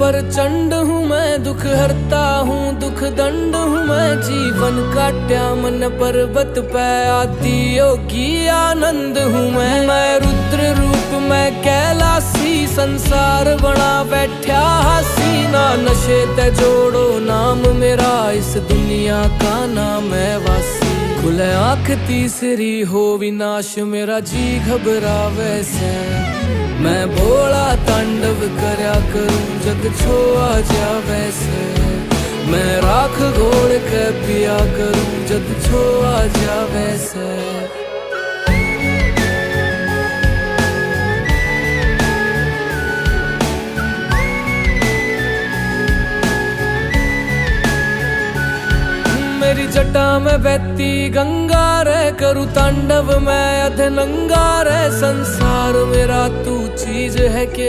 प्रचंड हूँ मैं, दुख हरता हूँ दुख दंड हूँ मैं। जीवन काट्या मन पर्वत पे आदि योगी आनंद हूँ मैं रुद्र रूप मैं कैलासी, संसार बना बैठा हसी। ना नशे ते जोड़ो नाम मेरा, इस दुनिया का नाम है वासी। खुले आँख तीसरी हो विनाश मेरा, जी घबरावे से। मैं भोला तांडव करया करूं जग छोआ जावे से। मैं राख घोड़ के पिया करूं जग छोआ जावे से। मेरी जटा में बहती गंगा रे, करूँ तांडव मैं अधनंगा रे। संसार मेरा तू चीज है कि